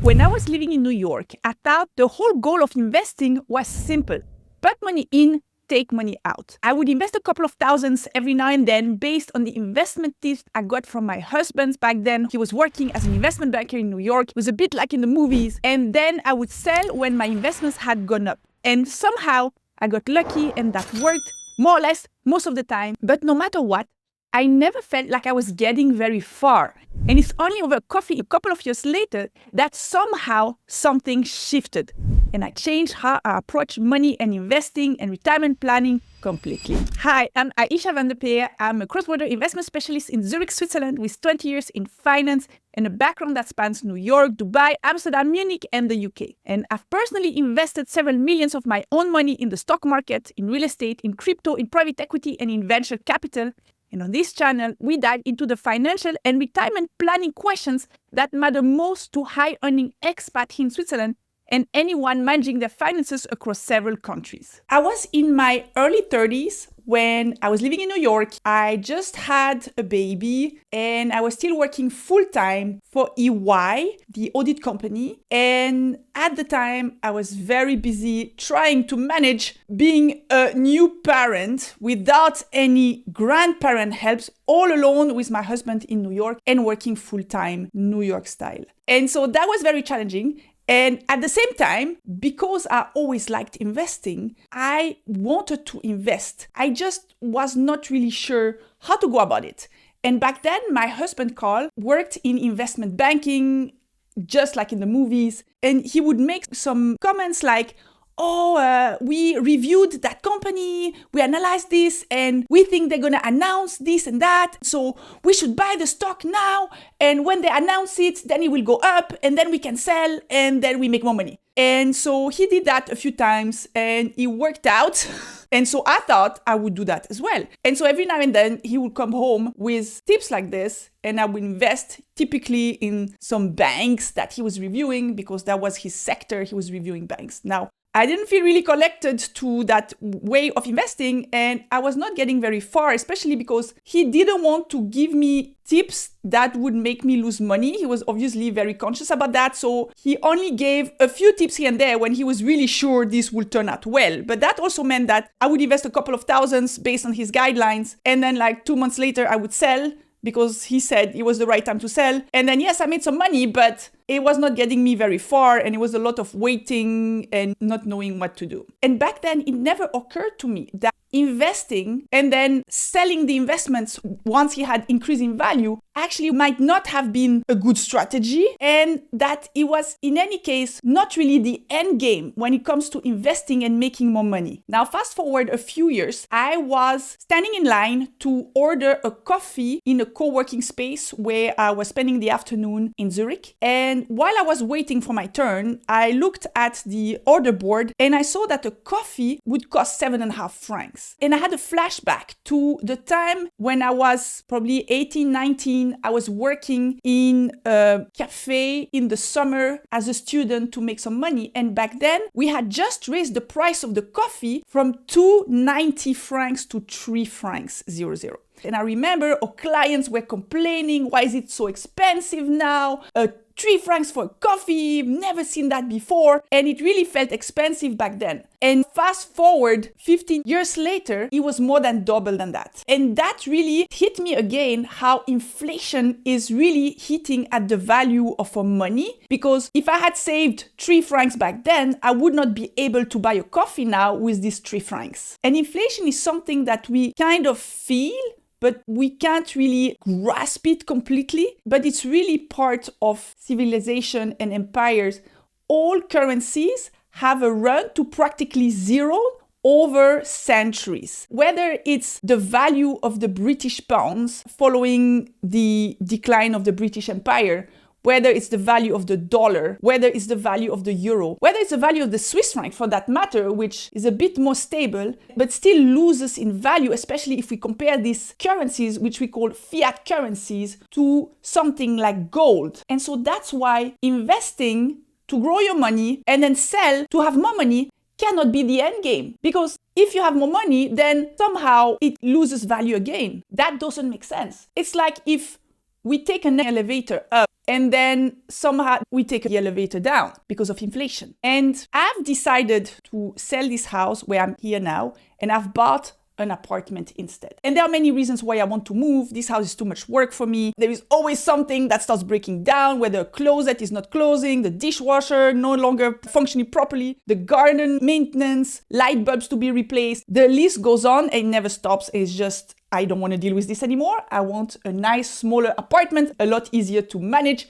When I was living in New York, I thought the whole goal of investing was simple. Put money in, take money out. I would invest a couple of thousands every now and then based on the investment tips I got from my husband back then. He was working as an investment banker in New York. It was a bit like in the movies. And then I would sell when my investments had gone up. And somehow I got lucky and that worked more or less most of the time. But no matter what, I never felt like I was getting very far. And it's only over coffee a couple of years later that somehow something shifted. And I changed how I approach money and investing and retirement planning completely. Hi, I'm Aysha van der Peer. I'm a cross-border investment specialist in Zurich, Switzerland with 20 years in finance and a background that spans New York, Dubai, Amsterdam, Munich, and the UK. And I've personally invested several millions of my own money in the stock market, in real estate, in crypto, in private equity, and in venture capital. And on this channel, we dive into the financial and retirement planning questions that matter most to high-earning expats in Switzerland and anyone managing their finances across several countries. I was in my early 30s when I was living in New York. I just had a baby and I was still working full-time for EY, the audit company. And at the time, I was very busy trying to manage being a new parent without any grandparent help, all alone with my husband in New York and working full-time New York style. And so that was very challenging. And at the same time, because I always liked investing, I wanted to invest. I just was not really sure how to go about it. And back then, my husband, Carl, worked in investment banking, just like in the movies. And he would make some comments like, we reviewed that company, we analyzed this, and we think they're going to announce this and that. So we should buy the stock now. And when they announce it, then it will go up and then we can sell and then we make more money. And so he did that a few times and it worked out. And so I thought I would do that as well. And so every now and then he would come home with tips like this and I would invest typically in some banks that he was reviewing because that was his sector. He was reviewing banks. Now, I didn't feel really connected to that way of investing and I was not getting very far, especially because he didn't want to give me tips that would make me lose money. He was obviously very conscious about that. So he only gave a few tips here and there when he was really sure this would turn out well. But that also meant that I would invest a couple of thousands based on his guidelines. And then like 2 months later, I would sell because he said it was the right time to sell. And then, yes, I made some money, but it was not getting me very far. And it was a lot of waiting and not knowing what to do. And back then, it never occurred to me that investing and then selling the investments once he had increasing value actually might not have been a good strategy, and that it was in any case not really the end game when it comes to investing and making more money. Now fast forward a few years, I was standing in line to order a coffee in a co-working space where I was spending the afternoon in Zurich, and while I was waiting for my turn, I looked at the order board and I saw that a coffee would cost 7.5 francs. And I had a flashback to the time when I was probably 18, 19. I was working in a cafe in the summer as a student to make some money. And back then, we had just raised the price of the coffee from 2.90 francs to 3 francs 00. And I remember our clients were complaining, why is it so expensive now? 3 francs for a coffee, never seen that before. And it really felt expensive back then. And fast forward 15 years later, it was more than double than that. And that really hit me again, how inflation is really hitting at the value of our money. Because if I had saved 3 francs back then, I would not be able to buy a coffee now with these 3 francs. And inflation is something that we kind of feel, but we can't really grasp it completely. But it's really part of civilization and empires. All currencies have a run to practically zero over centuries. Whether it's the value of the British pounds following the decline of the British Empire, whether it's the value of the dollar, whether it's the value of the euro, whether it's the value of the Swiss franc for that matter, which is a bit more stable, but still loses in value, especially if we compare these currencies, which we call fiat currencies, to something like gold. And so that's why investing to grow your money and then sell to have more money cannot be the end game. Because if you have more money, then somehow it loses value again. That doesn't make sense. It's like if we take an elevator up and then somehow we take the elevator down because of inflation. And I've decided to sell this house where I'm here now, and I've bought an apartment instead. And there are many reasons why I want to move. This house is too much work for me. There is always something that starts breaking down, whether a closet is not closing, the dishwasher no longer functioning properly, the garden maintenance, light bulbs to be replaced. The list goes on and it never stops. It's just, I don't want to deal with this anymore. I want a nice, smaller apartment, a lot easier to manage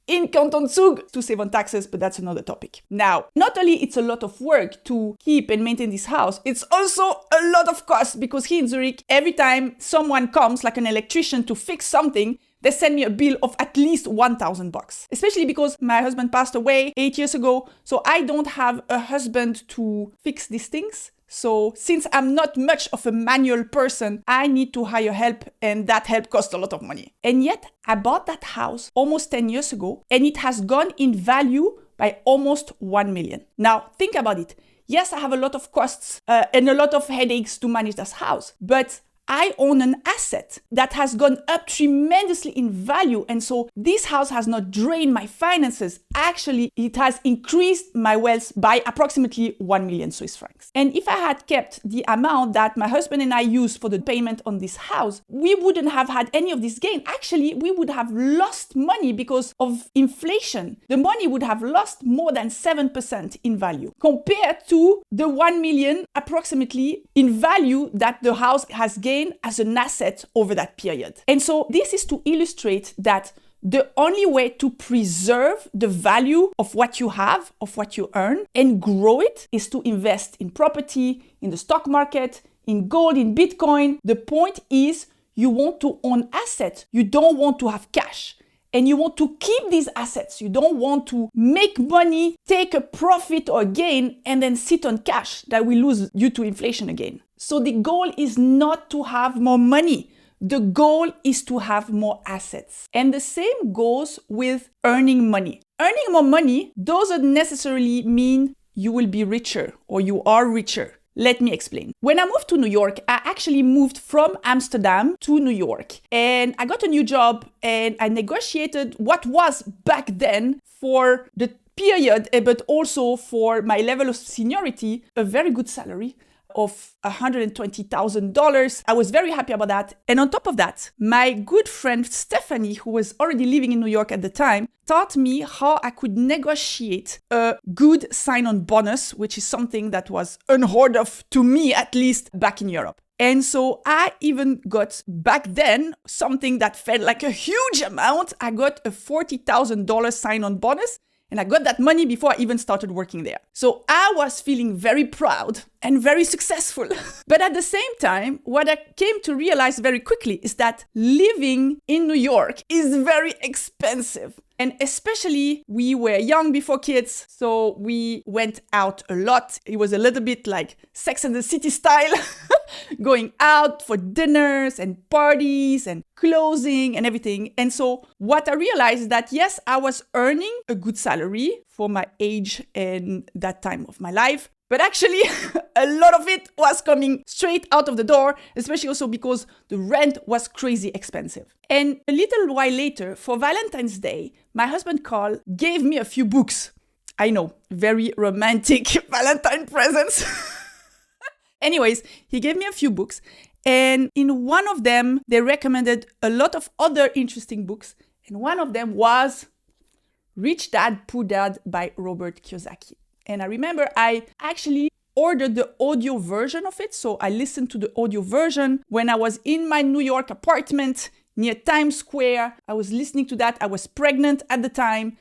in Canton Zug to save on taxes, but that's another topic. Now, not only it's a lot of work to keep and maintain this house, it's also a lot of cost, because here in Zurich, every time someone comes, like an electrician, to fix something, they send me a bill of at least $1,000. Especially because my husband passed away 8 years ago, so I don't have a husband to fix these things. So since I'm not much of a manual person, I need to hire help, and that help costs a lot of money. And yet I bought that house almost 10 years ago, and it has gone in value by almost 1 million. Now think about it. Yes, I have a lot of costs and a lot of headaches to manage this house, but I own an asset that has gone up tremendously in value. And so this house has not drained my finances. Actually, it has increased my wealth by approximately 1 million Swiss francs. And if I had kept the amount that my husband and I used for the payment on this house, we wouldn't have had any of this gain. Actually, we would have lost money because of inflation. The money would have lost more than 7% in value compared to the 1 million approximately in value that the house has gained as an asset over that period. And so this is to illustrate that the only way to preserve the value of what you have, of what you earn, and grow it is to invest in property, in the stock market, in gold, in Bitcoin. The point is you want to own assets. You don't want to have cash. And you want to keep these assets. You don't want to make money, take a profit or gain, and then sit on cash that will lose due to inflation again. So the goal is not to have more money. The goal is to have more assets. And the same goes with earning money. Earning more money doesn't necessarily mean you will be richer or you are richer. Let me explain. When I moved to New York, I actually moved from Amsterdam to New York, and I got a new job, and I negotiated what was back then for the period, but also for my level of seniority, a very good salary of $120,000. I was very happy about that. And on top of that, my good friend Stephanie, who was already living in New York at the time, taught me how I could negotiate a good sign-on bonus, which is something that was unheard of to me, at least back in Europe. And so I even got back then something that felt like a huge amount. I got a $40,000 sign-on bonus. And I got that money before I even started working there. So I was feeling very proud and very successful. But at the same time, what I came to realize very quickly is that living in New York is very expensive. And especially we were young before kids, so we went out a lot. It was a little bit like Sex and the City style, going out for dinners and parties and clothing and everything. And so what I realized is that yes, I was earning a good salary for my age and that time of my life. But actually, a lot of it was coming straight out of the door, especially also because the rent was crazy expensive. And a little while later, for Valentine's Day, my husband Carl gave me a few books. I know, very romantic Valentine presents. Anyways, he gave me a few books. And in one of them, they recommended a lot of other interesting books. And one of them was Rich Dad, Poor Dad by Robert Kiyosaki. And I remember I actually ordered the audio version of it. So I listened to the audio version when I was in my New York apartment near Times Square. I was listening to that. I was pregnant at the time.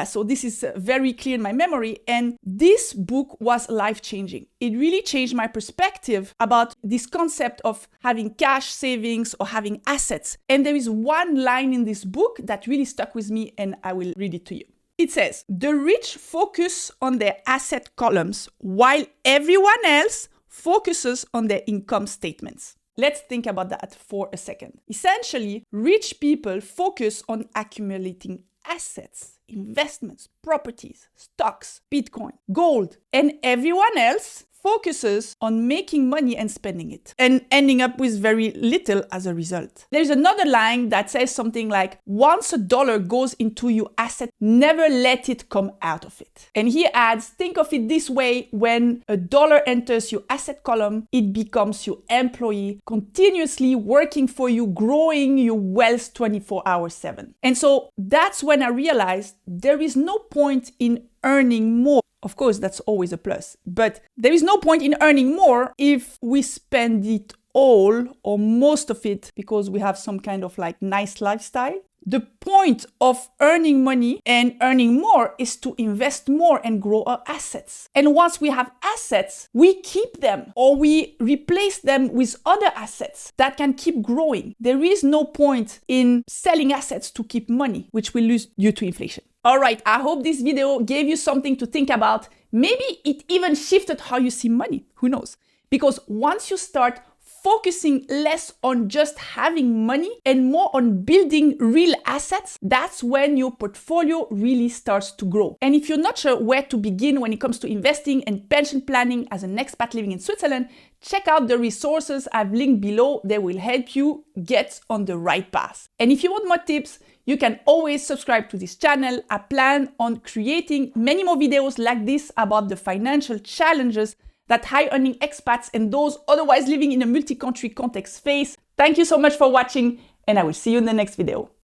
So this is very clear in my memory. And this book was life-changing. It really changed my perspective about this concept of having cash savings or having assets. And there is one line in this book that really stuck with me, and I will read it to you. It says, the rich focus on their asset columns while everyone else focuses on their income statements. Let's think about that for a second. Essentially, rich people focus on accumulating assets, investments, properties, stocks, Bitcoin, gold, and everyone else focuses on making money and spending it and ending up with very little as a result. There's another line that says something like, once a dollar goes into your asset, never let it come out of it. And he adds, think of it this way, when a dollar enters your asset column, it becomes your employee, continuously working for you, growing your wealth 24/7. And so that's when I realized there is no point in earning more. Of course, that's always a plus, but there is no point in earning more if we spend it all or most of it because we have some kind of like nice lifestyle. The point of earning money and earning more is to invest more and grow our assets. And once we have assets, we keep them or we replace them with other assets that can keep growing. There is no point in selling assets to keep money, which we lose due to inflation. All right, I hope this video gave you something to think about. Maybe it even shifted how you see money. Who knows? Because once you start focusing less on just having money and more on building real assets, that's when your portfolio really starts to grow. And if you're not sure where to begin when it comes to investing and pension planning as an expat living in Switzerland, check out the resources I've linked below. They will help you get on the right path. And if you want more tips, you can always subscribe to this channel. I plan on creating many more videos like this about the financial challenges that high-earning expats and those otherwise living in a multi-country context face. Thank you so much for watching, and I will see you in the next video.